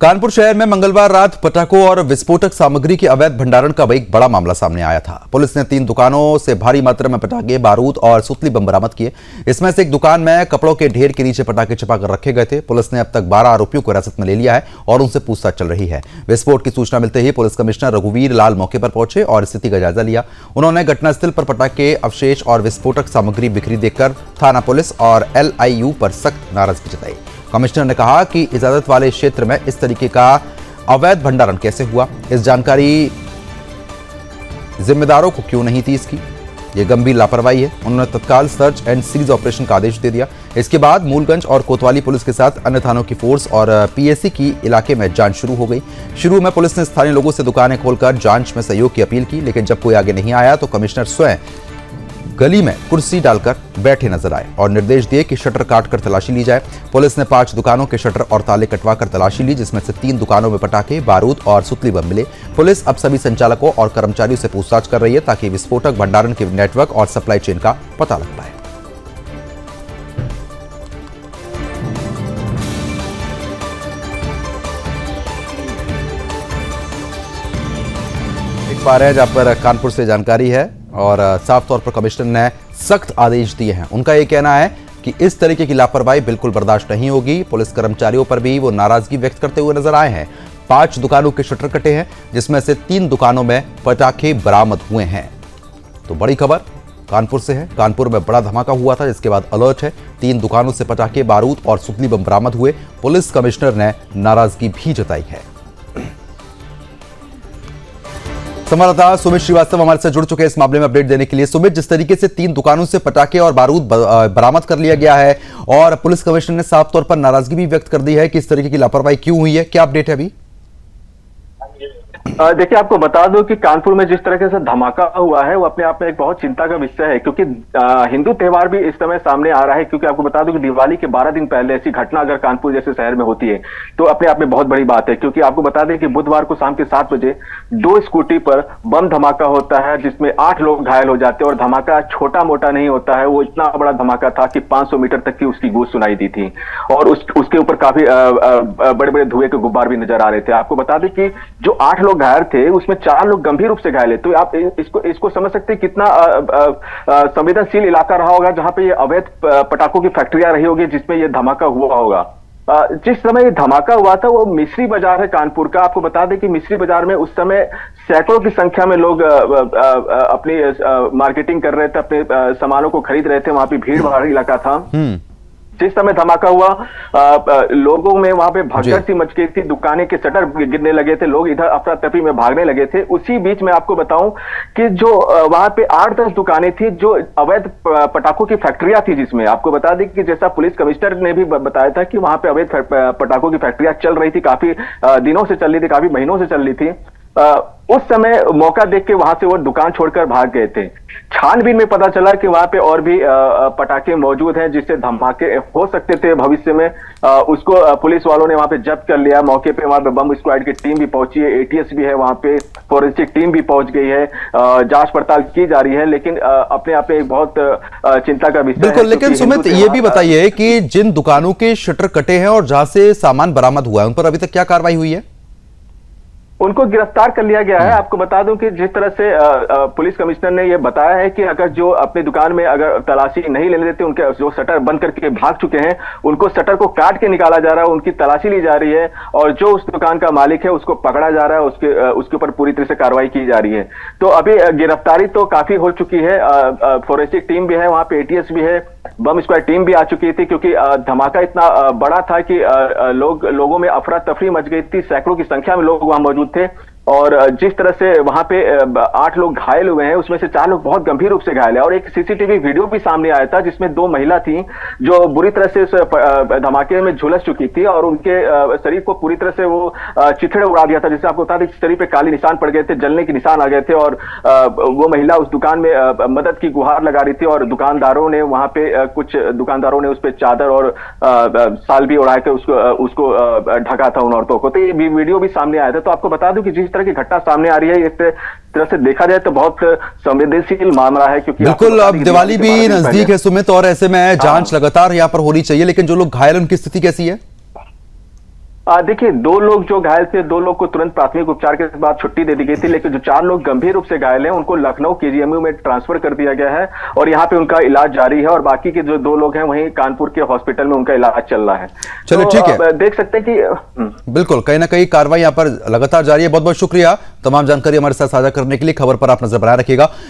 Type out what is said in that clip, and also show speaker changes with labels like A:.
A: कानपुर शहर में मंगलवार रात पटाखों और विस्फोटक सामग्री के अवैध भंडारण का एक बड़ा मामला सामने आया था। पुलिस ने 3 दुकानों से भारी मात्रा में पटाखे, बारूद और सुतली बम बरामद किए। इसमें से एक दुकान में कपड़ों के ढेर के नीचे पटाखे छिपाकर रखे गए थे। पुलिस ने अब तक 12 आरोपियों को हिरासत में ले लिया है और उनसे पूछताछ चल रही है। विस्फोट की सूचना मिलते ही पुलिस कमिश्नर रघुवीर लाल मौके पर पहुंचे और स्थिति का जायजा लिया। उन्होंने घटनास्थल पर पटाखे, अवशेष और विस्फोटक सामग्री बिखरी देखकर थाना पुलिस और LIU पर सख्त नाराजगी जताई। कमिश्नर ने कहा कि इजाजत वाले क्षेत्र में इस तरीके का अवैध भंडारण कैसे हुआ, इस जानकारी जिम्मेदारों को क्यों नहीं थी, इसकी यह गंभीर लापरवाही है। उन्होंने तत्काल सर्च एंड सीज ऑपरेशन का आदेश दे दिया। इसके बाद मूलगंज और कोतवाली पुलिस के साथ अन्य थानों की फोर्स और PAC की इलाके में जांच शुरू हो गई। शुरू में पुलिस ने स्थानीय लोगों से दुकानें खोलकर जांच में सहयोग की अपील की, लेकिन जब कोई आगे नहीं आया तो कमिश्नर स्वयं गली में कुर्सी डालकर बैठे नजर आए और निर्देश दिए कि शटर काटकर तलाशी ली जाए। पुलिस ने 5 दुकानों के शटर और ताले कटवाकर तलाशी ली, जिसमें से 3 दुकानों में पटाखे, बारूद और सुतली बम मिले। पुलिस अब सभी संचालकों और कर्मचारियों से पूछताछ कर रही है ताकि विस्फोटक भंडारण के नेटवर्क और सप्लाई चेन का पता लग पाए। देख पा रहे हैं जहां पर कानपुर से जानकारी है और साफ तौर पर कमिश्नर ने सख्त आदेश दिए हैं। उनका यह कहना है कि इस तरीके की लापरवाही बिल्कुल बर्दाश्त नहीं होगी। पुलिस कर्मचारियों पर भी वो नाराजगी व्यक्त करते हुए नजर आए हैं। 5 दुकानों के शटर कटे हैं, जिसमें से 3 दुकानों में पटाखे बरामद हुए हैं। तो बड़ी खबर कानपुर से है। कानपुर में बड़ा धमाका हुआ था, जिसके बाद अलर्ट है। 3 दुकानों से पटाखे, बारूद और सुतली बम बरामद हुए। पुलिस कमिश्नर ने नाराजगी भी जताई है। संवाददाता सुमित श्रीवास्तव हमारे साथ जुड़ चुके हैं इस मामले में अपडेट देने के लिए। सुमित, जिस तरीके से 3 दुकानों से पटाखे और बारूद बरामद कर लिया गया है और पुलिस कमिश्नर ने साफ तौर पर नाराजगी भी व्यक्त कर दी है कि इस तरीके की लापरवाही क्यों हुई है, क्या अपडेट है अभी?
B: देखिए, आपको बता दूं कि कानपुर में जिस तरीके से धमाका हुआ है वो अपने आप में एक बहुत चिंता का विषय है, क्योंकि हिंदू त्योहार भी इस समय सामने आ रहा है। क्योंकि आपको बता दूं कि दिवाली के 12 दिन पहले ऐसी घटना अगर कानपुर जैसे शहर में होती है तो अपने आप में बहुत बड़ी बात है। क्योंकि आपको बता दें कि बुधवार को शाम के 7 बजे 2 स्कूटी पर बम धमाका होता है, जिसमें 8 लोग घायल हो जाते हैं। और धमाका छोटा मोटा नहीं होता है, वो इतना बड़ा धमाका था कि 500 मीटर तक की उसकी गूंज सुनाई दी थी और उसके ऊपर काफी बड़े बड़े धुएं के गुब्बार भी नजर आ रहे थे। आपको बता दें कि जो 8 लोग घायल थे उसमें 4 लोग गंभीर रूप से घायल है। तो आप इसको समझ सकते हैं कितना संवेदनशील इलाका रहा होगा जहां पे ये अवैध पटाखों की फैक्ट्रियां रही होगी, जिसमें ये धमाका हुआ होगा। जिस समय ये धमाका हुआ था वो मिस्री बाजार है कानपुर का। आपको बता दें कि मिस्री बाजार में उस समय सैकड़ों की संख्या में लोग अपनी मार्केटिंग कर रहे थे, अपने सामानों को खरीद रहे थे। वहां पे भीड़ भाड़ इलाका था। जिस समय धमाका हुआ लोगों में वहां पे भगदड़ सी मच गई थी, दुकानें के शटर गिरने लगे थे, लोग इधर अफरा तफरी में भागने लगे थे। उसी बीच में आपको बताऊं कि जो वहां पे 8-10 दुकानें थी जो अवैध पटाखों की फैक्ट्रियां थी, जिसमें आपको बता दें कि जैसा पुलिस कमिश्नर ने भी बताया था कि वहां पे अवैध पटाखों की फैक्ट्रियां चल रही थी, काफी दिनों से चल रही थी, काफी महीनों से चल रही थी। उस समय मौका देख के वहां से वो दुकान छोड़कर भाग गए थे। छानबीन में पता चला कि वहां पे और भी पटाखे मौजूद हैं जिससे धमाके हो सकते थे भविष्य में। उसको पुलिस वालों ने वहां पे जब्त कर लिया। मौके पे वहां पे बम स्क्वाड की टीम भी पहुंची है, ATS भी है, वहां पे फोरेंसिक टीम भी पहुंच गई है। जांच पड़ताल की जा रही है, लेकिन अपने आप में एक बहुत चिंता का विषय है।
A: बिल्कुल, लेकिन सुमित ये भी बताइए कि जिन दुकानों के शटर कटे हैं और जहां से सामान बरामद हुआ है उन पर अभी तक क्या कार्रवाई हुई है?
B: उनको गिरफ्तार कर लिया गया है। आपको बता दूं कि जिस तरह से पुलिस कमिश्नर ने यह बताया है कि अगर जो अपनी दुकान में अगर तलाशी नहीं लेने देते, उनके जो शटर बंद करके भाग चुके हैं, उनको शटर को काट के निकाला जा रहा है, उनकी तलाशी ली जा रही है और जो उस दुकान का मालिक है उसको पकड़ा जा रहा है, उसके ऊपर पूरी तरह से कार्रवाई की जा रही है। तो अभी गिरफ्तारी तो काफी हो चुकी है। फोरेंसिक टीम भी है, वहां पे ATS भी है, बम स्क्वाड टीम भी आ चुकी थी, क्योंकि धमाका इतना बड़ा था कि लोगों में अफरा तफरी मच गई थी। सैकड़ों की संख्या में लोग वहां मौजूद थे और जिस तरह से वहां पे 8 लोग घायल हुए हैं, उसमें से 4 लोग बहुत गंभीर रूप से घायल है। और एक CCTV वीडियो भी सामने आया था जिसमें 2 महिला थी जो बुरी तरह से धमाके में झुलस चुकी थी और उनके शरीर को पूरी तरह से वो चिथड़े उड़ा दिया था। जिससे आपको बता दें शरीर पे काले निशान पड़ गए थे, जलने के निशान आ गए थे और वो महिला उस दुकान में मदद की गुहार लगा रही थी और दुकानदारों ने वहां पे कुछ दुकानदारों ने उस पर चादर और साल भी उड़ा के उसको ढका था उन औरतों को। तो ये वीडियो भी सामने आया था। तो आपको बता दूं कि जिस तरह की घटना सामने आ रही है, इस तरह से देखा जाए तो बहुत संवेदनशील मामला है। क्योंकि
A: बिल्कुल, अब दिवाली भी नजदीक है सुमित, और ऐसे में जांच लगातार यहाँ पर होनी चाहिए। लेकिन जो लोग घायल हैं उनकी स्थिति कैसी है?
B: देखिए, 2 लोग जो घायल थे, 2 लोग को तुरंत प्राथमिक उपचार के बाद छुट्टी दे दी गई थी, लेकिन जो 4 लोग गंभीर रूप से घायल हैं उनको लखनऊ केजीएमयू में ट्रांसफर कर दिया गया है और यहाँ पे उनका इलाज जारी है और बाकी के जो 2 लोग हैं वहीं कानपुर के हॉस्पिटल में उनका इलाज चल रहा है।
A: चलिए,
B: तो
A: ठीक है,
B: देख सकते हैं कि
A: बिल्कुल कहीं ना कहीं कार्रवाई यहाँ पर लगातार जारी है। बहुत बहुत शुक्रिया तमाम जानकारी हमारे साथ साझा करने के लिए। खबर पर आप नजर बनाए रखिएगा।